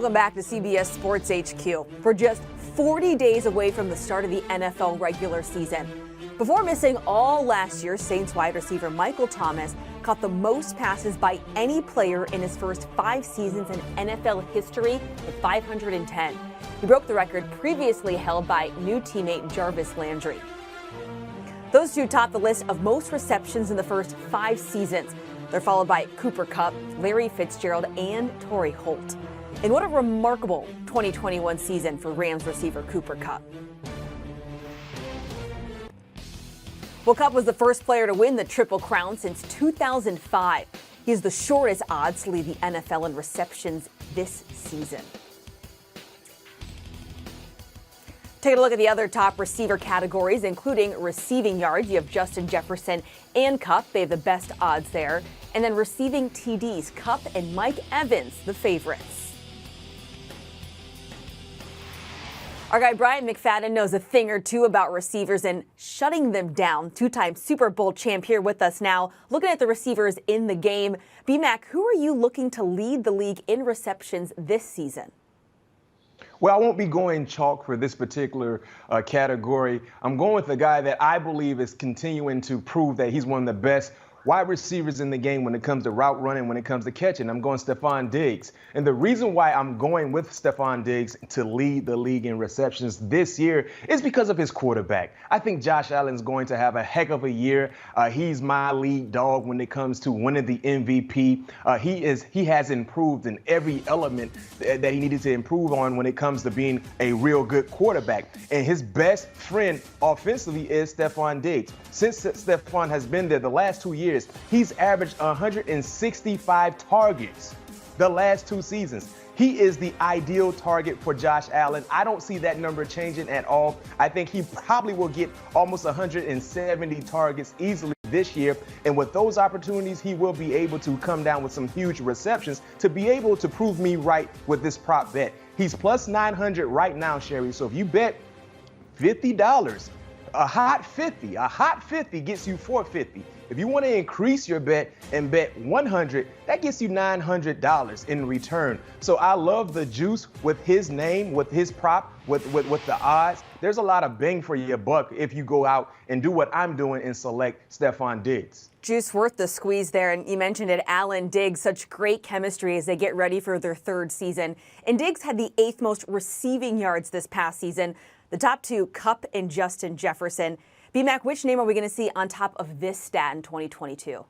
Welcome back to CBS Sports HQ. We're just 40 days away from the start of the NFL regular season. Before missing all last year, Saints wide receiver Michael Thomas caught the most passes by any player in his first 5 seasons in NFL history with 510. He broke the record previously held by new teammate Jarvis Landry. Those two top the list of most receptions in the first 5 seasons. They're followed by Cooper Kupp, Larry Fitzgerald, and Torrey Holt. And what a remarkable 2021 season for Rams receiver Cooper Kupp. Well, Kupp was the first player to win the Triple Crown since 2005. He has the shortest odds to lead the NFL in receptions this season. Taking a look at the other top receiver categories, including receiving yards. You have Justin Jefferson and Kupp. They have the best odds there. And then receiving TDs, Kupp and Mike Evans, the favorites. Our guy Bryant McFadden knows a thing or two about receivers and shutting them down. 2-time Super Bowl champ here with us now, looking at the receivers in the game. B-Mac, who are you looking to lead the league in receptions this season? Well, I won't be going chalk for this particular category. I'm going with a guy that I believe is continuing to prove that he's one of the best wide receivers in the game when it comes to route running, when it comes to catching. I'm going Stephon Diggs. And the reason why I'm going with Stephon Diggs to lead the league in receptions this year is because of his quarterback. I think Josh Allen's going to have a heck of a year. He's my lead dog when it comes to winning the MVP. He has improved in every element that he needed to improve on when it comes to being a real good quarterback. And his best friend offensively is Stephon Diggs. Since Stephon has been there the last 2 years, he's averaged 165 targets the last 2 seasons. He is the ideal target for Josh Allen. I don't see that number changing at all. I think he probably will get almost 170 targets easily this year. And with those opportunities, he will be able to come down with some huge receptions to be able to prove me right with this prop bet. He's plus 900 right now, Sherry. So if you bet $50, a hot 50 gets you $450. If you want to increase your bet and bet 100, that gets you $900 in return. So I love the juice with his name, with his prop, with the odds. There's a lot of bang for your buck if you go out and do what I'm doing and select Stephon Diggs. Juice worth the squeeze there. And you mentioned it, Allen, Diggs, such great chemistry as they get ready for their 3rd season. And Diggs had the 8th most receiving yards this past season. The top 2, Kupp and Justin Jefferson. B-Mac, which name are we going to see on top of this stat in 2022?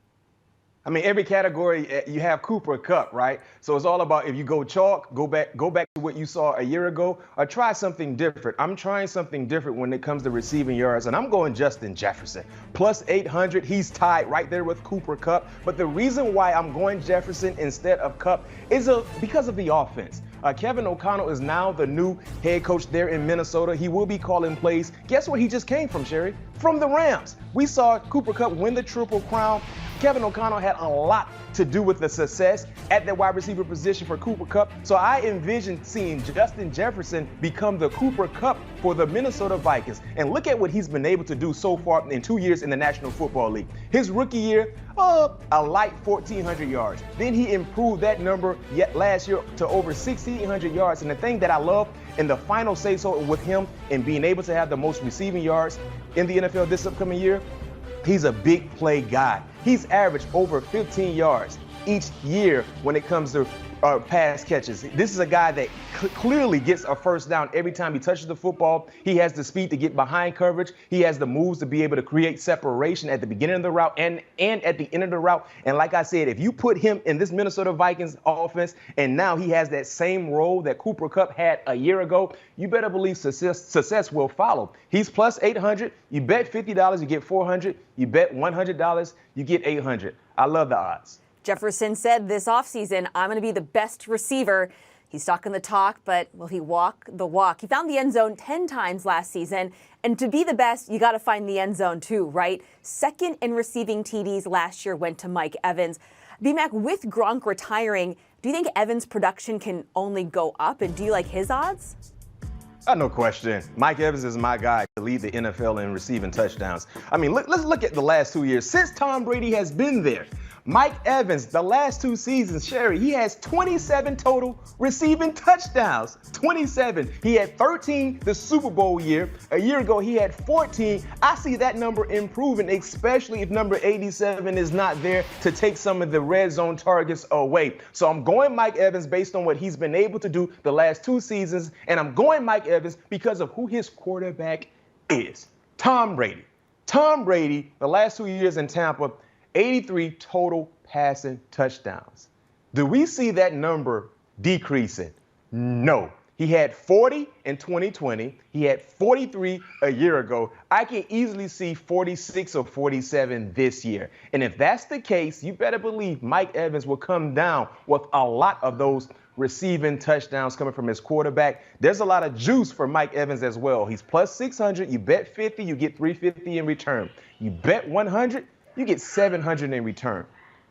I mean, every category, you have Cooper Kupp, right? So it's all about if you go chalk, go back to what you saw a year ago, or try something different. I'm trying something different when it comes to receiving yards, and I'm going Justin Jefferson. Plus 800, he's tied right there with Cooper Kupp. But the reason why I'm going Jefferson instead of Kupp is because of the offense. Kevin O'Connell is now the new head coach there in Minnesota. He will be calling plays. Guess where he just came from, Sherry? From the Rams. We saw Cooper Kupp win the Triple Crown. Kevin O'Connell had a lot to do with the success at the wide receiver position for Cooper Kupp. So I envision seeing Justin Jefferson become the Cooper Kupp for the Minnesota Vikings. And look at what he's been able to do so far in 2 years in the National Football League. His rookie year, a light 1,400 yards. Then he improved that number yet last year to over 1,600 yards. And the thing that I love in the final say-so with him and being able to have the most receiving yards in the NFL this upcoming year, he's a big play guy. He's averaged over 15 yards each year when it comes to pass catches. This is a guy that clearly gets a first down every time he touches the football. He has the speed to get behind coverage. He has the moves to be able to create separation at the beginning of the route and at the end of the route. And like I said, if you put him in this Minnesota Vikings offense and now he has that same role that Cooper Kupp had a year ago, you better believe success will follow. He's plus 800. You bet $50, you get 400. You bet $100, you get 800. I love the odds. Jefferson said this offseason, I'm going to be the best receiver. He's talking the talk, but will he walk the walk? He found the end zone 10 times last season. And to be the best, you got to find the end zone too, right? 2nd in receiving TDs last year went to Mike Evans. B-Mac, with Gronk retiring, do you think Evans' production can only go up? And do you like his odds? No question. Mike Evans is my guy to lead the NFL in receiving touchdowns. I mean, let's look at the last 2 years. Since Tom Brady has been there, Mike Evans, the last 2 seasons, Sherry, he has 27 total receiving touchdowns. 27. He had 13 the Super Bowl year. A year ago, he had 14. I see that number improving, especially if number 87 is not there to take some of the red zone targets away. So I'm going Mike Evans based on what he's been able to do the last 2 seasons, and I'm going Mike Evans because of who his quarterback is. Tom Brady. Tom Brady, the last 2 years in Tampa, 83 total passing touchdowns. Do we see that number decreasing? No. He had 40 in 2020. He had 43 a year ago. I can easily see 46 or 47 this year. And if that's the case, you better believe Mike Evans will come down with a lot of those receiving touchdowns coming from his quarterback. There's a lot of juice for Mike Evans as well. He's plus 600. You bet 50, you get 350 in return. You bet 100, you get 700 in return.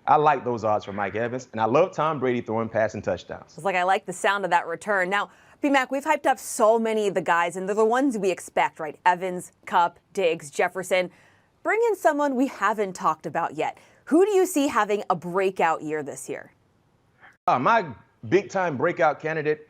I like those odds for Mike Evans, and I love Tom Brady throwing passing touchdowns. It's like I like the sound of that return. Now, B-Mac, we've hyped up so many of the guys, and they're the ones we expect, right? Evans, Kupp, Diggs, Jefferson. Bring in someone we haven't talked about yet. Who do you see having a breakout year this year? My big-time breakout candidate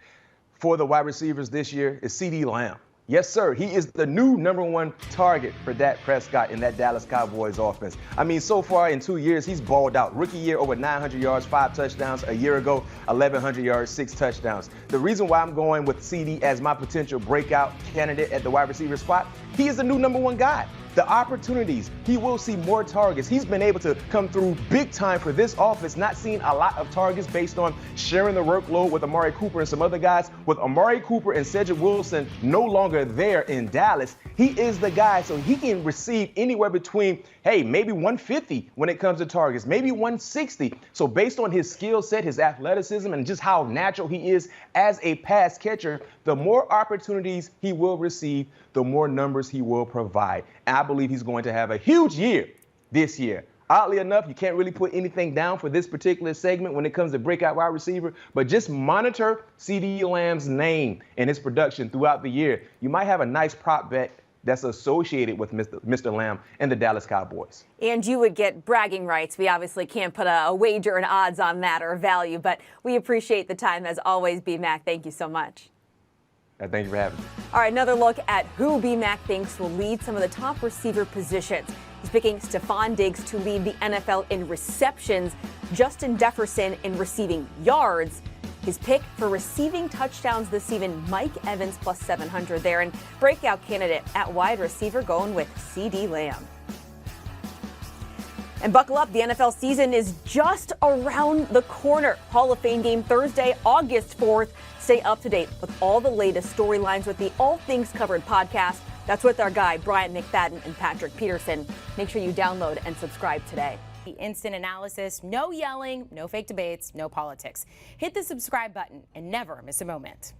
for the wide receivers this year is CeeDee Lamb. Yes, sir. He is the new #1 target for Dak Prescott in that Dallas Cowboys offense. I mean, so far in 2 years, he's balled out. Rookie year, over 900 yards, 5 touchdowns. A year ago, 1,100 yards, 6 touchdowns. The reason why I'm going with CD as my potential breakout candidate at the wide receiver spot, he is the new #1 guy. The opportunities, he will see more targets. He's been able to come through big time for this offense, not seeing a lot of targets based on sharing the workload with Amari Cooper and some other guys. With Amari Cooper and Cedric Wilson no longer there in Dallas, he is the guy, so he can receive anywhere between, maybe 150 when it comes to targets, maybe 160. So based on his skill set, his athleticism, and just how natural he is as a pass catcher, the more opportunities he will receive, the more numbers he will provide. And I believe he's going to have a huge year this year. Oddly enough, you can't really put anything down for this particular segment when it comes to breakout wide receiver, but just monitor CeeDee Lamb's name and his production throughout the year. You might have a nice prop bet that's associated with Mr. Lamb and the Dallas Cowboys. And you would get bragging rights. We obviously can't put a wager and odds on that or value, but we appreciate the time as always, B-Mac. Thank you so much. Thank you for having me. All right, another look at who B-Mac thinks will lead some of the top receiver positions. He's picking Stephon Diggs to lead the NFL in receptions, Justin Jefferson in receiving yards. His pick for receiving touchdowns this season, Mike Evans plus 700 there, and breakout candidate at wide receiver going with CeeDee Lamb. And buckle up, the NFL season is just around the corner. Hall of Fame game Thursday, August 4th. Stay up to date with all the latest storylines with the All Things Covered podcast. That's with our guy, Bryant McFadden and Patrick Peterson. Make sure you download and subscribe today. Instant analysis, no yelling, no fake debates, no politics. Hit the subscribe button and never miss a moment.